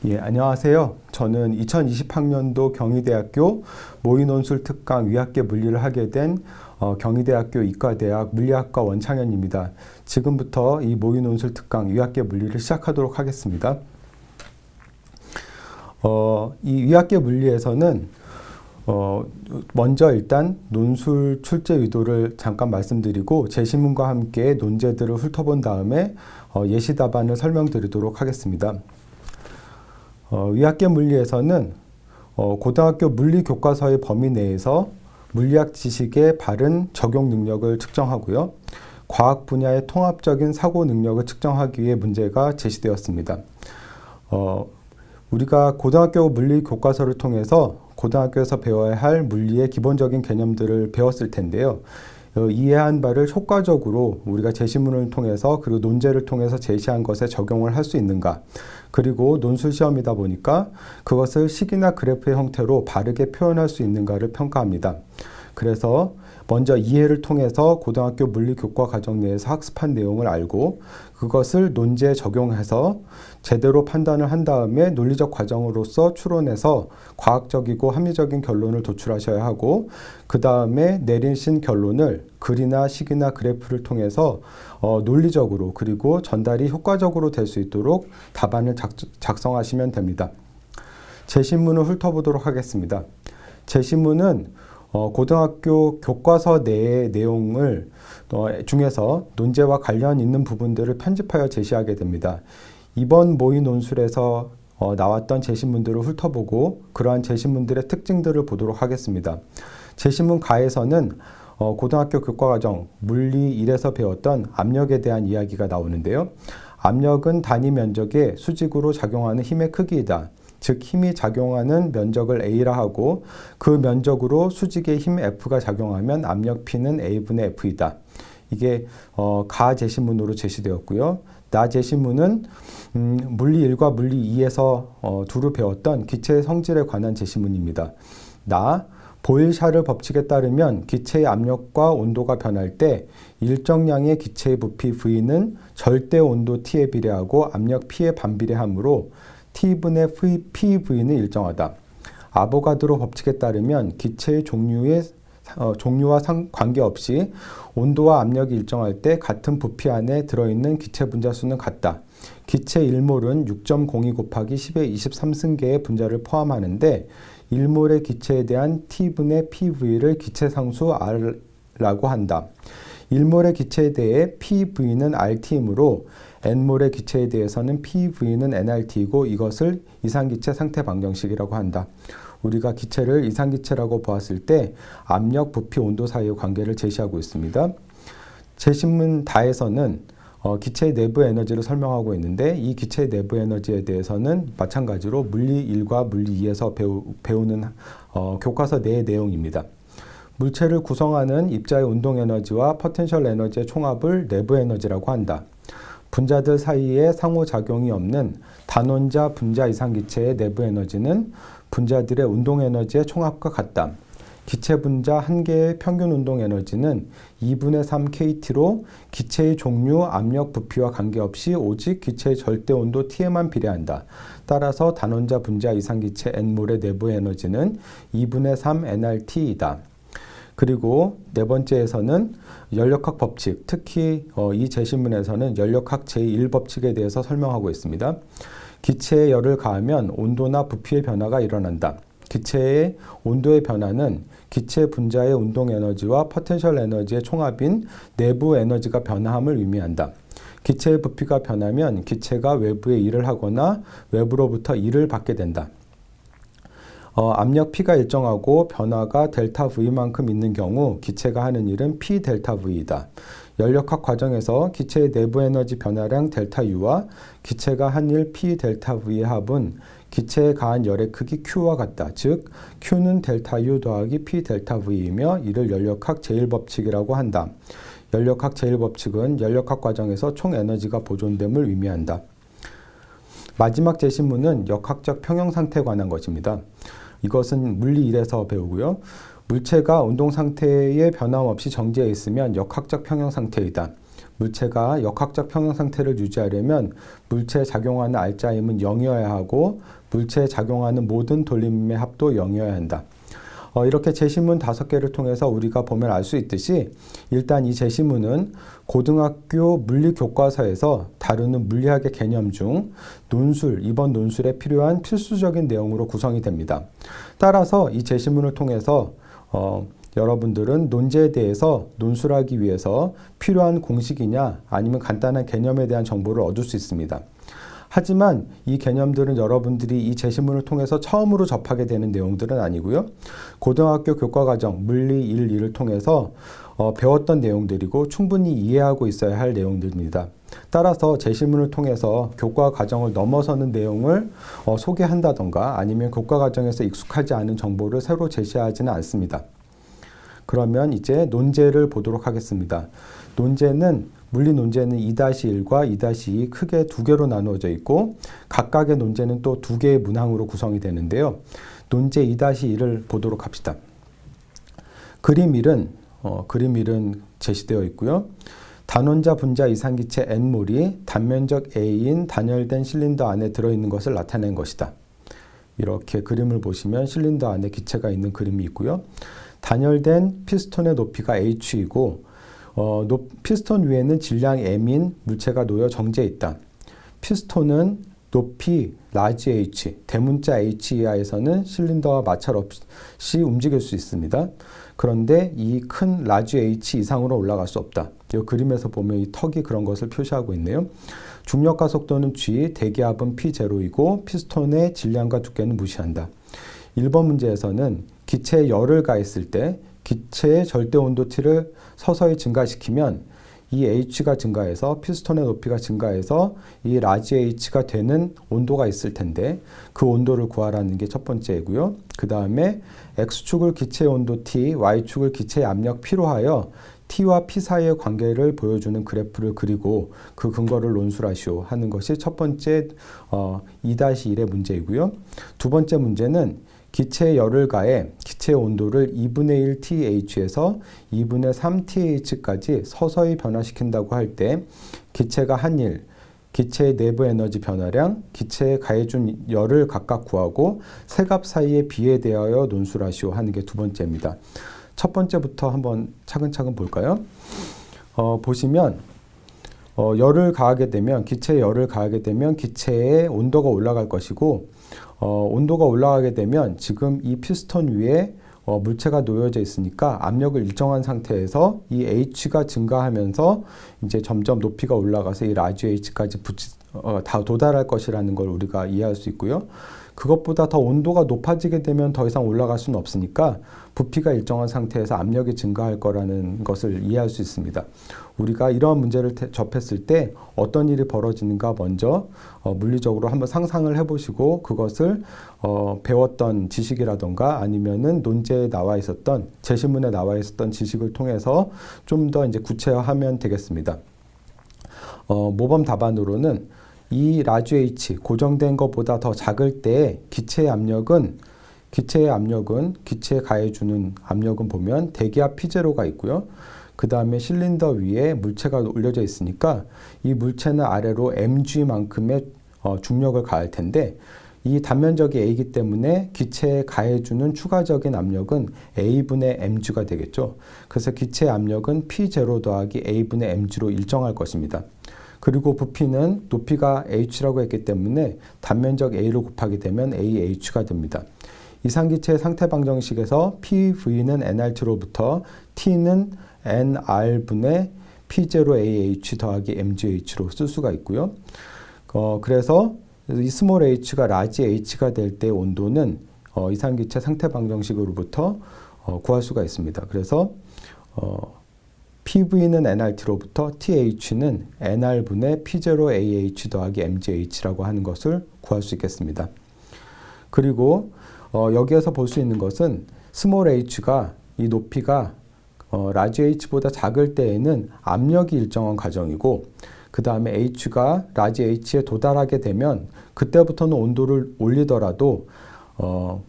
예, 안녕하세요. 저는 2020학년도 경희대학교 모의논술 특강 위학계 물리를 하게 된 경희대학교 이과대학 물리학과 원창현입니다. 지금부터 이 모의논술 특강 위학계 물리를 시작하도록 하겠습니다. 이 위학계 물리에서는 먼저 일단 논술 출제 의도를 잠깐 말씀드리고 제시문과 함께 논제들을 훑어본 다음에 예시 답안을 설명드리도록 하겠습니다. 위학계 물리에서는 고등학교 물리 교과서의 범위 내에서 물리학 지식의 바른 적용 능력을 측정하고요. 과학 분야의 통합적인 사고 능력을 측정하기 위해 문제가 제시되었습니다. 우리가 고등학교 물리 교과서를 통해서 고등학교에서 배워야 할 물리의 기본적인 개념들을 배웠을 텐데요. 이해한 바를 효과적으로 우리가 제시문을 통해서 그리고 논제를 통해서 제시한 것에 적용을 할 수 있는가, 그리고 논술 시험이다 보니까 그것을 식이나 그래프의 형태로 바르게 표현할 수 있는가를 평가합니다. 그래서 먼저 이해를 통해서 고등학교 물리 교과 과정 내에서 학습한 내용을 알고 그것을 논제에 적용해서 제대로 판단을 한 다음에 논리적 과정으로서 추론해서 과학적이고 합리적인 결론을 도출하셔야 하고, 그 다음에 내리신 결론을 글이나 식이나 그래프를 통해서 논리적으로 그리고 전달이 효과적으로 될 수 있도록 답안을 작성하시면 됩니다. 제시문을 훑어보도록 하겠습니다. 제시문은 고등학교 교과서 내의 내용을 중에서 논제와 관련 있는 부분들을 편집하여 제시하게 됩니다. 이번 모의 논술에서 나왔던 제시문들을 훑어보고 그러한 제시문들의 특징들을 보도록 하겠습니다. 제시문 가에서는 고등학교 교과과정 물리 1에서 배웠던 압력에 대한 이야기가 나오는데요. 압력은 단위 면적에 수직으로 작용하는 힘의 크기이다. 즉 힘이 작용하는 면적을 A라 하고 그 면적으로 수직의 힘 F가 작용하면 압력 P는 A분의 F이다. 이게 가 제시문으로 제시되었고요. 나 제시문은 물리 1과 물리 2에서 두루 배웠던 기체의 성질에 관한 제시문입니다. 나 보일-샤를 법칙에 따르면 기체의 압력과 온도가 변할 때 일정량의 기체의 부피 V는 절대 온도 T에 비례하고 압력 P에 반비례하므로 T분의 PV는 일정하다. 아보가드로 법칙에 따르면 기체의 종류와 관계없이 온도와 압력이 일정할 때 같은 부피 안에 들어있는 기체 분자 수는 같다. 기체 1몰은 6.02 곱하기 10의 23승계의 분자를 포함하는데 1몰의 기체에 대한 T분의 PV를 기체상수 R라고 한다. 1몰의 기체에 대해 PV는 RT이므로 N몰의 기체에 대해서는 PV는 nRT이고 이것을 이상기체 상태 방정식이라고 한다. 우리가 기체를 이상기체라고 보았을 때 압력, 부피, 온도 사이의 관계를 제시하고 있습니다. 제시문 다에서는 기체의 내부 에너지를 설명하고 있는데 이 기체의 내부 에너지에 대해서는 마찬가지로 물리 1과 물리 2에서 배우는 교과서 내의 내용입니다. 물체를 구성하는 입자의 운동 에너지와 포텐셜 에너지의 총합을 내부 에너지라고 한다. 분자들 사이에 상호작용이 없는 단원자 분자 이상기체의 내부 에너지는 분자들의 운동 에너지의 총합과 같다. 기체 분자 한 개의 평균 운동 에너지는 2분의 3 kT로 기체의 종류, 압력, 부피와 관계없이 오직 기체의 절대 온도 T에만 비례한다. 따라서 단원자 분자 이상기체 N몰의 내부 에너지는 2분의 3 nRT이다. 그리고 네 번째에서는 연력학 법칙, 특히 이 제시문에서는 연력학 제1법칙에 대해서 설명하고 있습니다. 기체에 열을 가하면 온도나 부피의 변화가 일어난다. 기체의 온도의 변화는 기체 분자의 운동 에너지와 포텐셜 에너지의 총합인 내부 에너지가 변화함을 의미한다. 기체의 부피가 변하면 기체가 외부에 일을 하거나 외부로부터 일을 받게 된다. 압력 P가 일정하고 변화가 델타 V만큼 있는 경우 기체가 하는 일은 P 델타 V이다. 연력학 과정에서 기체의 내부 에너지 변화량 델타 U와 기체가 한 일 P 델타 V의 합은 기체에 가한 열의 크기 Q와 같다. 즉 Q는 델타 U 더하기 P 델타 V이며 이를 연력학 제1법칙이라고 한다. 연력학 제1법칙은 연력학 과정에서 총 에너지가 보존됨을 의미한다. 마지막 제시문은 역학적 평형 상태에 관한 것입니다. 이것은 물리 1에서 배우고요. 물체가 운동 상태에 변함없이 정지해 있으면 역학적 평형 상태이다. 물체가 역학적 평형 상태를 유지하려면 물체에 작용하는 알자임은 0이어야 하고 물체에 작용하는 모든 돌림의 합도 0이어야 한다. 이렇게 제시문 5개를 통해서 우리가 보면 알 수 있듯이 일단 이 제시문은 고등학교 물리 교과서에서 다루는 물리학의 개념 중 논술, 이번 논술에 필요한 필수적인 내용으로 구성이 됩니다. 따라서 이 제시문을 통해서 여러분들은 논제에 대해서 논술하기 위해서 필요한 공식이냐 아니면 간단한 개념에 대한 정보를 얻을 수 있습니다. 하지만 이 개념들은 여러분들이 이 제시문을 통해서 처음으로 접하게 되는 내용들은 아니고요. 고등학교 교과과정 물리 1, 2를 통해서 배웠던 내용들이고 충분히 이해하고 있어야 할 내용들입니다. 따라서 제시문을 통해서 교과과정을 넘어서는 내용을 소개한다던가 아니면 교과과정에서 익숙하지 않은 정보를 새로 제시하지는 않습니다. 그러면 이제 논제를 보도록 하겠습니다. 물리 논제는 2-1과 2-2 크게 2개로 나누어져 있고 각각의 논제는 또 2개의 문항으로 구성이 되는데요. 논제 2-1을 보도록 합시다. 그림 1은 제시되어 있고요. 단원자 분자 이상기체 N몰이 단면적 A인 단열된 실린더 안에 들어있는 것을 나타낸 것이다. 이렇게 그림을 보시면 실린더 안에 기체가 있는 그림이 있고요. 단열된 피스톤의 높이가 H이고 피스톤 위에는 질량 M인 물체가 놓여 정지해 있다. 피스톤은 높이 라지 H, 대문자 H 이하에서는 실린더와 마찰 없이 움직일 수 있습니다. 그런데 이 큰 라지 H 이상으로 올라갈 수 없다. 이 그림에서 보면 이 턱이 그런 것을 표시하고 있네요. 중력과 속도는 G, 대기압은 P0이고 피스톤의 질량과 두께는 무시한다. 1번 문제에서는 기체에 열을 가했을 때 기체의 절대 온도 T를 서서히 증가시키면 이 H가 증가해서 피스톤의 높이가 증가해서 이 라지 H가 되는 온도가 있을 텐데 그 온도를 구하라는 게 첫 번째이고요. 그 다음에 X축을 기체의 온도 T, Y축을 기체의 압력 P로 하여 T와 P 사이의 관계를 보여주는 그래프를 그리고 그 근거를 논술하시오 하는 것이 첫 번째 2-1의 문제이고요. 두 번째 문제는 기체에 열을 가해 기체의 온도를 2분의 1 TH에서 2분의 3 TH까지 서서히 변화시킨다고 할 때 기체가 한 일, 기체의 내부 에너지 변화량, 기체에 가해준 열을 각각 구하고 세 값 사이의 비에 대하여 논술하시오 하는 게 두 번째입니다. 첫 번째부터 한번 차근차근 볼까요? 보시면 열을 가하게 되면 기체에 열을 가하게 되면 기체의 온도가 올라갈 것이고 온도가 올라가게 되면 지금 이 피스톤 위에 물체가 놓여져 있으니까 압력을 일정한 상태에서 이 H가 증가하면서 이제 점점 높이가 올라가서 이 라지 H까지 다 도달할 것이라는 걸 우리가 이해할 수 있고요. 그것보다 더 온도가 높아지게 되면 더 이상 올라갈 수는 없으니까 부피가 일정한 상태에서 압력이 증가할 거라는 것을 이해할 수 있습니다. 우리가 이러한 문제를 접했을 때 어떤 일이 벌어지는가 먼저 물리적으로 한번 상상을 해보시고 그것을 배웠던 지식이라던가 아니면은 논제에 나와 있었던 제시문에 나와 있었던 지식을 통해서 좀 더 이제 구체화하면 되겠습니다. 모범 답안으로는 이 라지 H 고정된 것보다 더 작을 때 기체의 기체에 가해주는 압력은 보면 대기압 P0가 있고요. 그 다음에 실린더 위에 물체가 올려져 있으니까 이 물체는 아래로 mg만큼의 중력을 가할 텐데 이 단면적이 A이기 때문에 기체에 가해주는 추가적인 압력은 A분의 mg가 되겠죠. 그래서 기체의 압력은 P0 더하기 A분의 mg로 일정할 것입니다. 그리고 부피는 높이가 h라고 했기 때문에 단면적 a를 곱하게 되면 ah가 됩니다. 이상기체의 상태 방정식에서 PV는 nRT로부터 T는 nR분의 P0AH 더하기 mgH로 쓸 수가 있고요. 그래서 이 스몰 h가 라지 h가 될 때 온도는 이상기체 상태 방정식으로부터 구할 수가 있습니다. 그래서 PV는 nRT로부터 TH는 nR분의 P0AH 더하기 mgH라고 하는 것을 구할 수 있겠습니다. 그리고 여기에서 볼 수 있는 것은 스몰 h가 이 높이가 라지 h보다 작을 때에는 압력이 일정한 과정이고 그 다음에 h가 라지 h에 도달하게 되면 그때부터는 온도를 올리더라도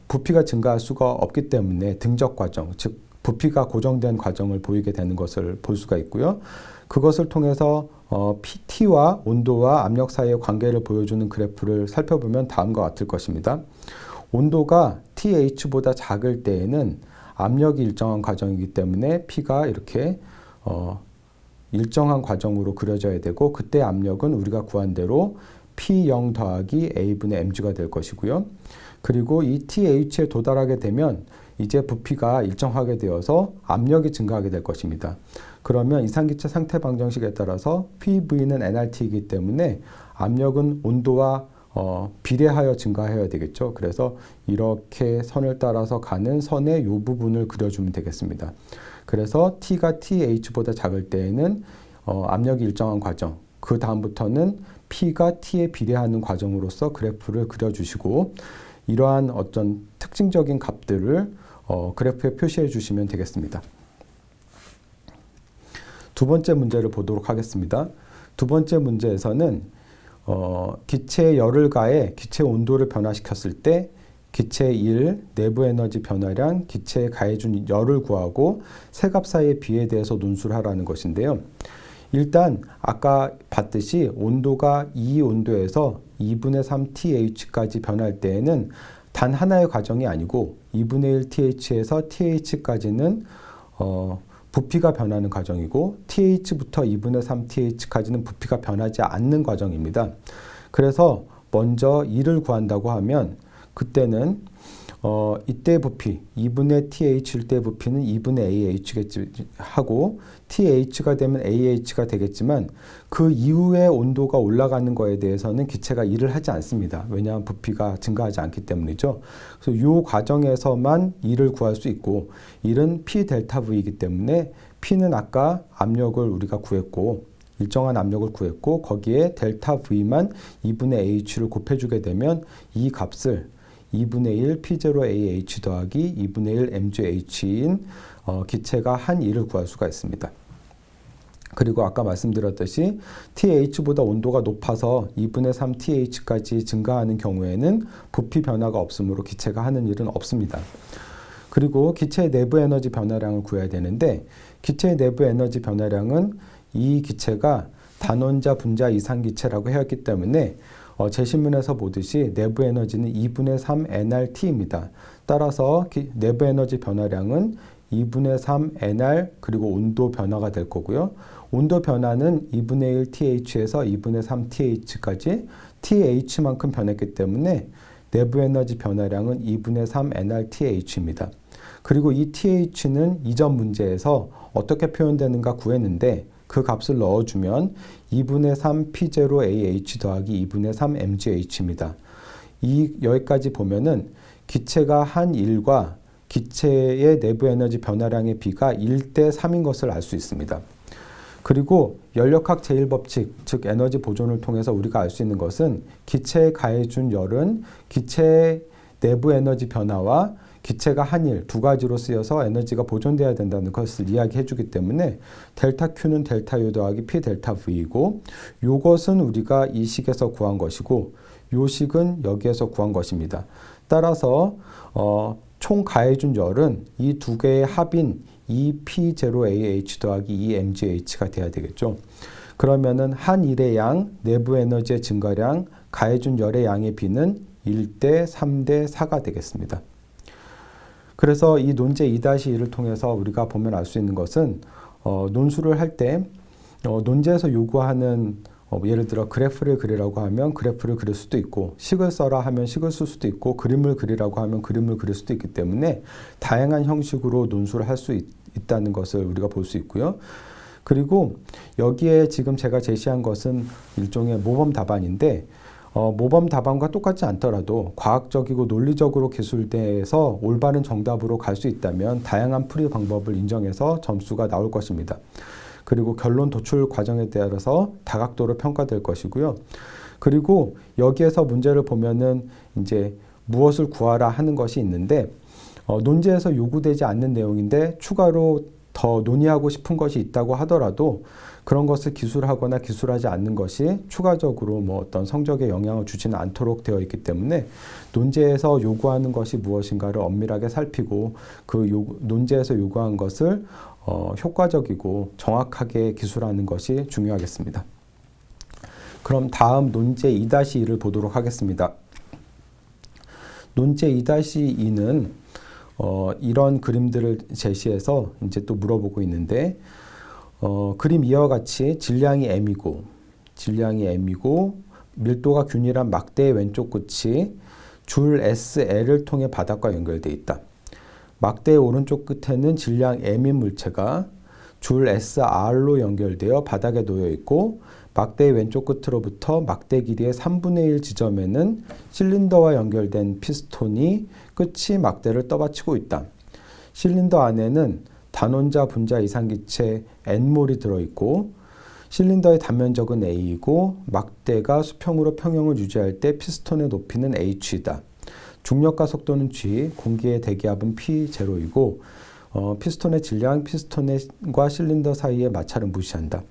부피가 증가할 수가 없기 때문에 등적 과정, 즉 부피가 고정된 과정을 보이게 되는 것을 볼 수가 있고요. 그것을 통해서 PT와 온도와 압력 사이의 관계를 보여주는 그래프를 살펴보면 다음과 같을 것입니다. 온도가 TH보다 작을 때에는 압력이 일정한 과정이기 때문에 P가 이렇게 일정한 과정으로 그려져야 되고, 그때 압력은 우리가 구한 대로 P0 더하기 A분의 mg가 될 것이고요. 그리고 이 TH에 도달하게 되면 이제 부피가 일정하게 되어서 압력이 증가하게 될 것입니다. 그러면 이상기체 상태 방정식에 따라서 PV는 nRT이기 때문에 압력은 온도와 비례하여 증가해야 되겠죠. 그래서 이렇게 선을 따라서 가는 선의 이 부분을 그려주면 되겠습니다. 그래서 T가 TH보다 작을 때에는 압력이 일정한 과정, 그 다음부터는 P가 T에 비례하는 과정으로서 그래프를 그려주시고, 이러한 어떤 특징적인 값들을 그래프에 표시해 주시면 되겠습니다. 두 번째 문제를 보도록 하겠습니다. 두 번째 문제에서는 기체의 열을 가해 기체 온도를 변화시켰을 때 기체 1, 내부 에너지 변화량, 기체에 가해준 열을 구하고 세 값 사이의 비에 대해서 논술을 하라는 것인데요. 일단 아까 봤듯이 온도가 이 온도에서 2분의 3 TH까지 변할 때에는 단 하나의 과정이 아니고 2분의 1 TH에서 TH까지는 부피가 변하는 과정이고, TH부터 2분의 3 TH까지는 부피가 변하지 않는 과정입니다. 그래서 먼저 2를 구한다고 하면 그때는 이때 부피 2분의 TH일 때 부피는 2분의 AH겠지 하고, TH가 되면 AH가 되겠지만 그 이후에 온도가 올라가는 거에 대해서는 기체가 일을 하지 않습니다. 왜냐하면 부피가 증가하지 않기 때문이죠. 그래서 이 과정에서만 일을 구할 수 있고, 일은 P 델타 V이기 때문에 P는 아까 압력을 우리가 구했고, 일정한 압력을 구했고, 거기에 델타 V만 2분의 H를 곱해주게 되면 이 값을 2분의 1 P0AH 더하기 2분의 1 MGH인 기체가 한 일을 구할 수가 있습니다. 그리고 아까 말씀드렸듯이 TH보다 온도가 높아서 2분의 3 TH까지 증가하는 경우에는 부피 변화가 없으므로 기체가 하는 일은 없습니다. 그리고 기체의 내부 에너지 변화량을 구해야 되는데, 기체의 내부 에너지 변화량은 이 기체가 단원자 분자 이상 기체라고 해왔기 때문에 제시문에서 보듯이 내부 에너지는 2분의 3 nRT입니다. 따라서 내부 에너지 변화량은 2분의 3 nR 그리고 온도 변화가 될 거고요. 온도 변화는 2분의 1 TH에서 2분의 3 TH까지 TH만큼 변했기 때문에 내부 에너지 변화량은 2분의 3 nRTH입니다. 그리고 이 TH는 이전 문제에서 어떻게 표현되는가 구했는데, 그 값을 넣어주면 2분의 3 P0AH 더하기 2분의 3 MGH입니다. 여기까지 보면은 기체가 한 일과 기체의 내부 에너지 변화량의 비가 1대 3인 것을 알 수 있습니다. 그리고 연력학 제1법칙, 즉 에너지 보존을 통해서 우리가 알 수 있는 것은 기체에 가해준 열은 기체의 내부 에너지 변화와 기체가 한 일, 두 가지로 쓰여서 에너지가 보존되어야 된다는 것을 이야기해 주기 때문에 델타 Q는 델타 U 더하기 P 델타 V이고, 요것은 우리가 이 식에서 구한 것이고, 요 식은 여기에서 구한 것입니다. 따라서 총 가해준 열은 이 두 개의 합인 2P0AH 더하기 2MGH가 돼야 되겠죠. 그러면은 한 일의 양, 내부 에너지의 증가량, 가해준 열의 양의 비는 1대 3대 4가 되겠습니다. 그래서 이 논제 2-1을 통해서 우리가 보면 알 수 있는 것은 논술을 할 때 논제에서 요구하는 예를 들어 그래프를 그리라고 하면 그래프를 그릴 수도 있고, 식을 써라 하면 식을 쓸 수도 있고, 그림을 그리라고 하면 그림을 그릴 수도 있기 때문에 다양한 형식으로 논술을 할 수 있다는 것을 우리가 볼 수 있고요. 그리고 여기에 지금 제가 제시한 것은 일종의 모범 답안인데, 모범 답안과 똑같지 않더라도 과학적이고 논리적으로 기술돼서 올바른 정답으로 갈 수 있다면 다양한 풀이 방법을 인정해서 점수가 나올 것입니다. 그리고 결론 도출 과정에 따라서 다각도로 평가될 것이고요. 그리고 여기에서 문제를 보면은 이제 무엇을 구하라 하는 것이 있는데, 논제에서 요구되지 않는 내용인데 추가로 더 논의하고 싶은 것이 있다고 하더라도 그런 것을 기술하거나 기술하지 않는 것이 추가적으로 어떤 성적에 영향을 주지는 않도록 되어 있기 때문에 논제에서 요구하는 것이 무엇인가를 엄밀하게 살피고 그 논제에서 요구한 것을 효과적이고 정확하게 기술하는 것이 중요하겠습니다. 그럼 다음 논제 2-2를 보도록 하겠습니다. 논제 2-2는 이런 그림들을 제시해서 이제 또 물어보고 있는데, 그림 이와 같이 질량이 m이고 밀도가 균일한 막대의 왼쪽 끝이 줄 SL을 통해 바닥과 연결되어 있다. 막대의 오른쪽 끝에는 질량 m인 물체가 줄 SR로 연결되어 바닥에 놓여 있고, 막대의 왼쪽 끝으로부터 막대 길이의 3분의 1 지점에는 실린더와 연결된 피스톤이 끝이 막대를 떠받치고 있다. 실린더 안에는 단원자 분자 이상기체 N몰이 들어있고, 실린더의 단면적은 A이고 막대가 수평으로 평형을 유지할 때 피스톤의 높이는 H이다. 중력과 속도는 G, 공기의 대기압은 P0이고 피스톤의 질량, 피스톤과 실린더 사이의 마찰을 무시한다.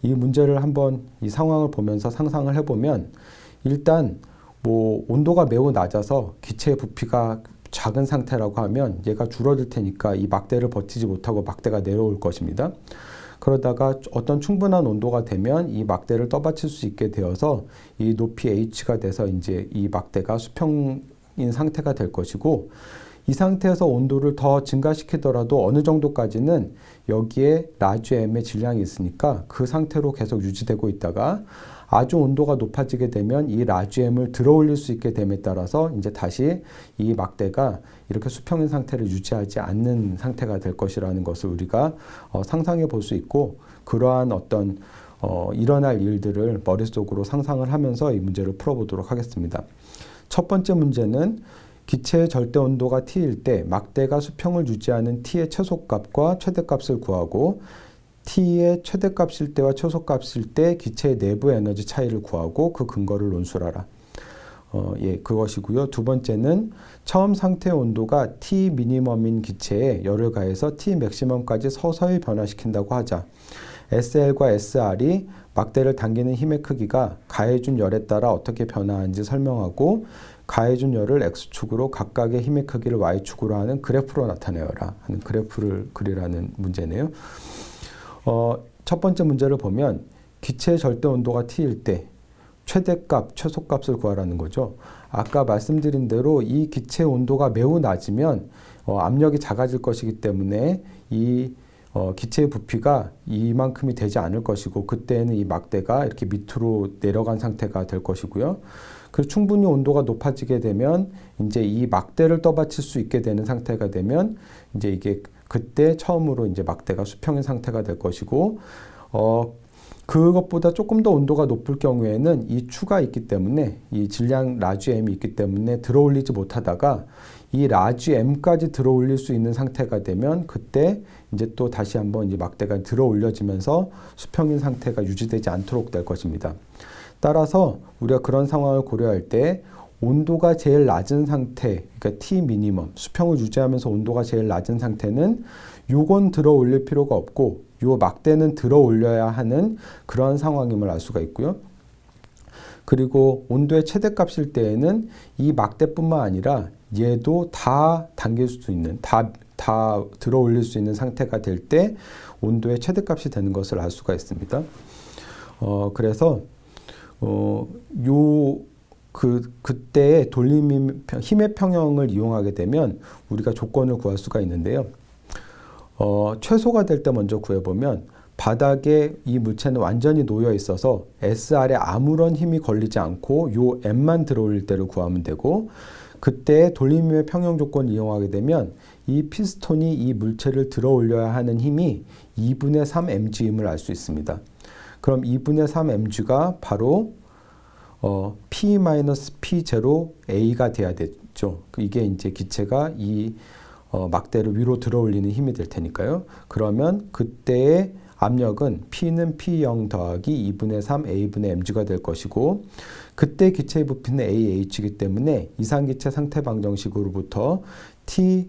이 문제를 한번 이 상황을 보면서 상상을 해보면, 일단 온도가 매우 낮아서 기체의 부피가 작은 상태라고 하면 얘가 줄어들 테니까 이 막대를 버티지 못하고 막대가 내려올 것입니다. 그러다가 어떤 충분한 온도가 되면 이 막대를 떠받칠 수 있게 되어서 이 높이 H가 돼서 이제 이 막대가 수평인 상태가 될 것이고, 이 상태에서 온도를 더 증가시키더라도 어느 정도까지는 여기에 라지 M의 질량이 있으니까 그 상태로 계속 유지되고 있다가 아주 온도가 높아지게 되면 이 라지 M을 들어 올릴 수 있게 됨에 따라서 이제 다시 이 막대가 이렇게 수평인 상태를 유지하지 않는 상태가 될 것이라는 것을 우리가 상상해 볼 수 있고, 그러한 어떤 일어날 일들을 머릿속으로 상상을 하면서 이 문제를 풀어보도록 하겠습니다. 첫 번째 문제는 기체의 절대 온도가 T일 때 막대가 수평을 유지하는 T의 최소값과 최대값을 구하고, T의 최대값일 때와 최소값일 때 기체의 내부 에너지 차이를 구하고 그 근거를 논술하라. 그것이고요. 두 번째는 처음 상태 온도가 T 미니멈인 기체에 열을 가해서 T 맥시멈까지 서서히 변화시킨다고 하자. SL과 SR이 막대를 당기는 힘의 크기가 가해준 열에 따라 어떻게 변화하는지 설명하고, 가해준 열을 X축으로 각각의 힘의 크기를 Y축으로 하는 그래프로 나타내어라 하는 그래프를 그리라는 문제네요. 첫 번째 문제를 보면 기체의 절대 온도가 T일 때 최대값, 최소값을 구하라는 거죠. 아까 말씀드린 대로 이 기체 온도가 매우 낮으면 압력이 작아질 것이기 때문에 이 기체의 부피가 이만큼이 되지 않을 것이고, 그때는 이 막대가 이렇게 밑으로 내려간 상태가 될 것이고요. 그리고 충분히 온도가 높아지게 되면 이제 이 막대를 떠받칠 수 있게 되는 상태가 되면 이제 이게 그때 처음으로 이제 막대가 수평인 상태가 될 것이고, 그것보다 조금 더 온도가 높을 경우에는 이 추가 있기 때문에, 이 질량 라지 M이 있기 때문에 들어 올리지 못하다가 이 라지 M까지 들어 올릴 수 있는 상태가 되면 그때 이제 또 다시 한번 이 막대가 들어 올려지면서 수평인 상태가 유지되지 않도록 될 것입니다. 따라서 우리가 그런 상황을 고려할 때 온도가 제일 낮은 상태, 그러니까 T 미니멈, 수평을 유지하면서 온도가 제일 낮은 상태는 요건 들어 올릴 필요가 없고 요 막대는 들어 올려야 하는 그런 상황임을 알 수가 있고요. 그리고 온도의 최대값일 때에는 이 막대뿐만 아니라 얘도 다 당길 수 있는, 다 들어 올릴 수 있는 상태가 될 때 온도의 최대값이 되는 것을 알 수가 있습니다. 그래서 그때의 돌림 힘의 평형을 이용하게 되면 우리가 조건을 구할 수가 있는데요. 최소가 될 때 먼저 구해보면, 바닥에 이 물체는 완전히 놓여 있어서 SR에 아무런 힘이 걸리지 않고 요 M만 들어올릴 때를 구하면 되고, 그때 돌림힘의 평형 조건을 이용하게 되면 이 피스톤이 이 물체를 들어 올려야 하는 힘이 2분의 3 mg임을 알 수 있습니다. 그럼 2분의 3 mg가 바로 P-P0A가 돼야 되죠. 이게 이제 기체가 이 막대를 위로 들어 올리는 힘이 될 테니까요. 그러면 그때의 압력은 P는 P0 더하기 2분의 3 A분의 mg가 될 것이고, 그때 기체의 부피는 AH이기 때문에 이상기체 상태 방정식으로부터 T의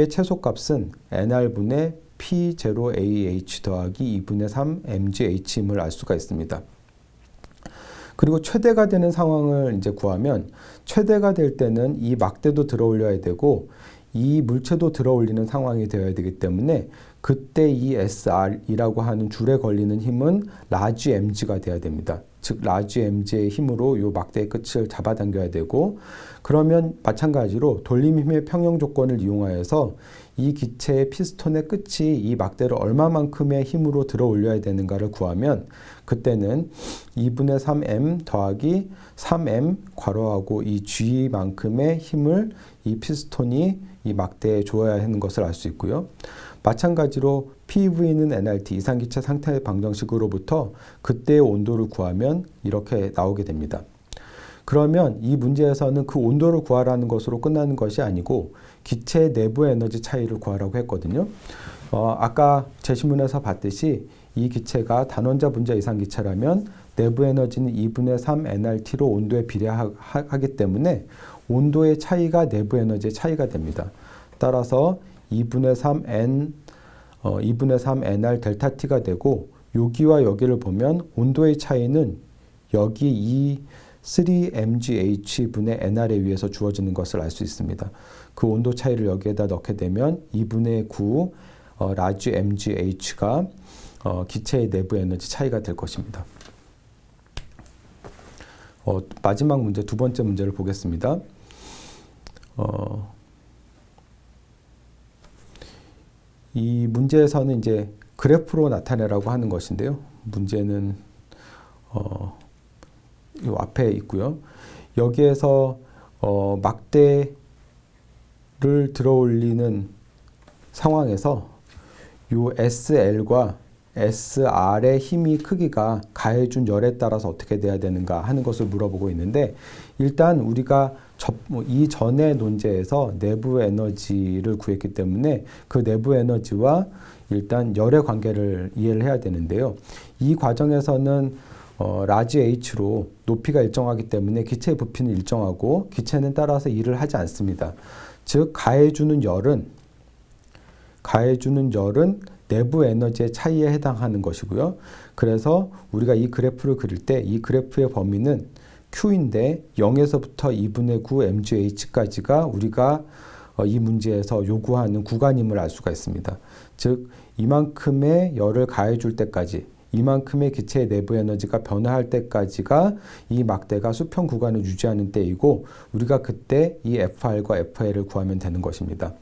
최소값은 NR분의 P0AH 더하기 2분의 3 mgh임을 알 수가 있습니다. 그리고 최대가 되는 상황을 이제 구하면, 최대가 될 때는 이 막대도 들어 올려야 되고 이 물체도 들어 올리는 상황이 되어야 되기 때문에 그때 이 SR이라고 하는 줄에 걸리는 힘은 라지 mg가 돼야 됩니다. 즉 라지 mg의 힘으로 이 막대의 끝을 잡아당겨야 되고, 그러면 마찬가지로 돌림힘의 평형 조건을 이용하여서 이 기체의 피스톤의 끝이 이 막대를 얼마만큼의 힘으로 들어 올려야 되는가를 구하면, 그때는 2분의 3m 더하기 3m 괄호하고 이 g만큼의 힘을 이 피스톤이 이 막대에 줘야 하는 것을 알 수 있고요. 마찬가지로 PV는 nRT 이상기체 상태 방정식으로부터 그때의 온도를 구하면 이렇게 나오게 됩니다. 그러면 이 문제에서는 그 온도를 구하라는 것으로 끝나는 것이 아니고 기체의 내부 에너지 차이를 구하라고 했거든요. 아까 제시문에서 봤듯이 이 기체가 단원자 분자 이상기체라면 내부 에너지는 2분의 3 nRT로 온도에 비례하기 때문에 온도의 차이가 내부 에너지의 차이가 됩니다. 따라서 2분의 3 nR 델타 T가 되고, 여기와 여기를 보면 온도의 차이는 여기 이 3mgh 분의 nR에 의해서 주어지는 것을 알 수 있습니다. 그 온도 차이를 여기에다 넣게 되면 2분의 9 라지 mgh가 기체의 내부 에너지 차이가 될 것입니다. 마지막 문제, 두 번째 문제를 보겠습니다. 이 문제에서는 이제 그래프로 나타내라고 하는 것인데요. 문제는 이 앞에 있고요. 여기에서 막대를 들어 올리는 상황에서 요 SL과 SR의 힘이 크기가 가해준 열에 따라서 어떻게 돼야 되는가 하는 것을 물어보고 있는데, 일단 우리가 이전의 논제에서 내부 에너지를 구했기 때문에 그 내부 에너지와 일단 열의 관계를 이해를 해야 되는데요. 이 과정에서는 라지 h로 높이가 일정하기 때문에 기체의 부피는 일정하고 기체는 따라서 일을 하지 않습니다. 즉 가해주는 열은 내부 에너지의 차이에 해당하는 것이고요. 그래서 우리가 이 그래프를 그릴 때 이 그래프의 범위는 Q인데 0에서부터 2분의 9 mgh까지가 우리가 이 문제에서 요구하는 구간임을 알 수가 있습니다. 즉 이만큼의 열을 가해줄 때까지, 이만큼의 기체의 내부 에너지가 변화할 때까지가 이 막대가 수평 구간을 유지하는 때이고, 우리가 그때 이 FR과 FL을 구하면 되는 것입니다.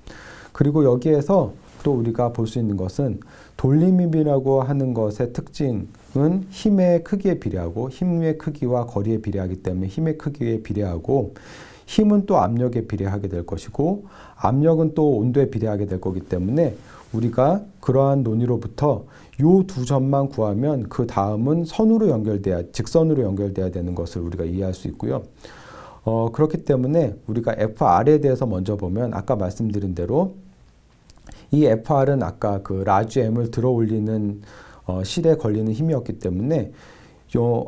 그리고 여기에서 또 우리가 볼 수 있는 것은 돌림힘이라고 하는 것의 특징은 힘의 크기에 비례하고, 힘의 크기와 거리에 비례하기 때문에 힘의 크기에 비례하고, 힘은 또 압력에 비례하게 될 것이고, 압력은 또 온도에 비례하게 될 거기 때문에 우리가 그러한 논의로부터 요 두 점만 구하면 그 다음은 직선으로 연결돼야 되는 것을 우리가 이해할 수 있고요. 그렇기 때문에 우리가 FR에 대해서 먼저 보면, 아까 말씀드린 대로 이 FR은 아까 그 라지 M을 들어 올리는 실에 걸리는 힘이었기 때문에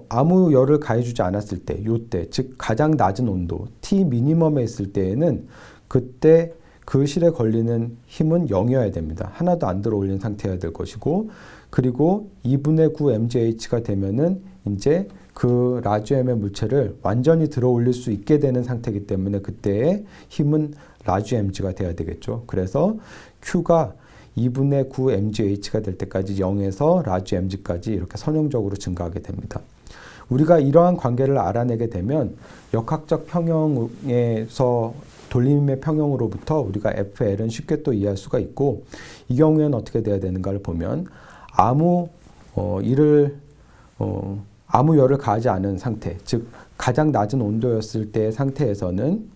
아무 열을 가해주지 않았을 때, 요때, 즉 가장 낮은 온도 T 미니멈에 있을 때에는 그때 그 실에 걸리는 힘은 0이어야 됩니다. 하나도 안 들어 올린 상태여야 될 것이고, 그리고 2분의 9 mgh가 되면은 이제 그 라지 M의 물체를 완전히 들어 올릴 수 있게 되는 상태이기 때문에 그때의 힘은 라지 mg가 돼야 되겠죠. 그래서 Q가 2분의 9 mgh가 될 때까지 0에서 라지 mg까지 이렇게 선형적으로 증가하게 됩니다. 우리가 이러한 관계를 알아내게 되면 역학적 평형에서 돌림의 평형으로부터 우리가 FL은 쉽게 또 이해할 수가 있고, 이 경우에는 어떻게 돼야 되는가를 보면 아무 열을 가하지 않은 상태, 즉 가장 낮은 온도였을 때의 상태에서는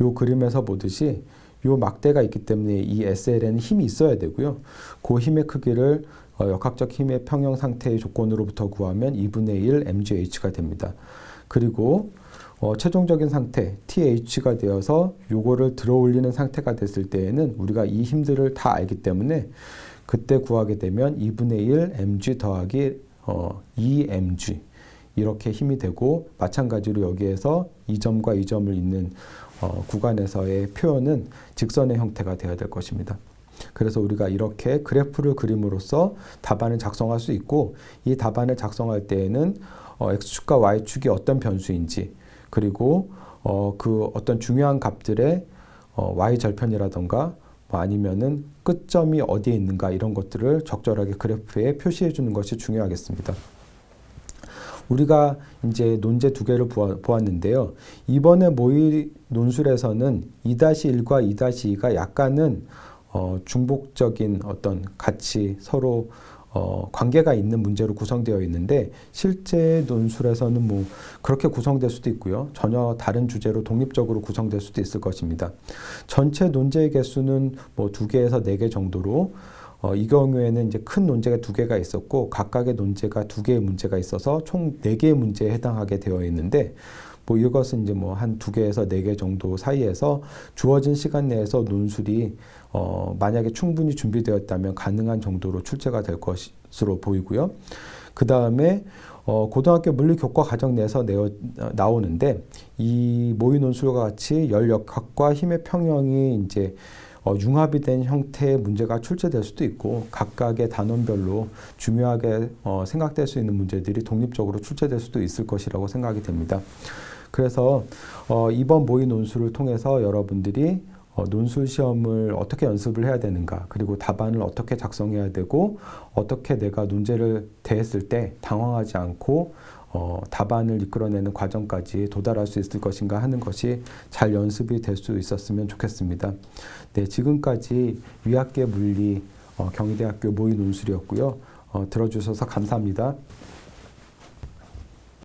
요 그림에서 보듯이 요 막대가 있기 때문에 이 SL에는 힘이 있어야 되고요. 그 힘의 크기를 역학적 힘의 평형 상태의 조건으로부터 구하면 2분의 1 mgh가 됩니다. 그리고 최종적인 상태 TH가 되어서 요거를 들어 올리는 상태가 됐을 때에는 우리가 이 힘들을 다 알기 때문에 그때 구하게 되면 2분의 1 mg 더하기 2mg 이렇게 힘이 되고, 마찬가지로 여기에서 이 점과 이 점을 잇는 구간에서의 표현은 직선의 형태가 되어야 될 것입니다. 그래서 우리가 이렇게 그래프를 그림으로써 답안을 작성할 수 있고, 이 답안을 작성할 때에는 X축과 Y축이 어떤 변수인지, 그리고 그 어떤 중요한 값들의 Y절편이라던가 뭐 아니면은 끝점이 어디에 있는가 이런 것들을 적절하게 그래프에 표시해 주는 것이 중요하겠습니다. 우리가 이제 논제 두 개를 보았는데요. 이번에 모의 논술에서는 2-1과 2-2가 약간은 중복적인 어떤 같이 서로 관계가 있는 문제로 구성되어 있는데 실제 논술에서는 뭐 그렇게 구성될 수도 있고요. 전혀 다른 주제로 독립적으로 구성될 수도 있을 것입니다. 전체 논제의 개수는 뭐 2개에서 4개 정도로 이 경우에는 이제 큰 논제가 2개가 있었고 각각의 논제가 2개의 문제가 있어서 총 4개의 문제에 해당하게 되어 있는데 뭐 이것은 이제 뭐 한 2개에서 4개 정도 사이에서 주어진 시간 내에서 논술이 만약에 충분히 준비되었다면 가능한 정도로 출제가 될 것으로 보이고요. 그 다음에 고등학교 물리 교과 과정 내에서 나오는데 이 모의 논술과 같이 열역학과 힘의 평형이 이제 융합이 된 형태의 문제가 출제될 수도 있고 각각의 단원별로 중요하게 생각될 수 있는 문제들이 독립적으로 출제될 수도 있을 것이라고 생각이 됩니다. 그래서 이번 모의 논술을 통해서 여러분들이 논술 시험을 어떻게 연습을 해야 되는가, 그리고 답안을 어떻게 작성해야 되고 어떻게 내가 논제를 대했을 때 당황하지 않고 답안을 이끌어내는 과정까지 도달할 수 있을 것인가 하는 것이 잘 연습이 될 수 있었으면 좋겠습니다. 네, 지금까지 위학계 물리 경희대학교 모의 논술이었고요. 들어주셔서 감사합니다.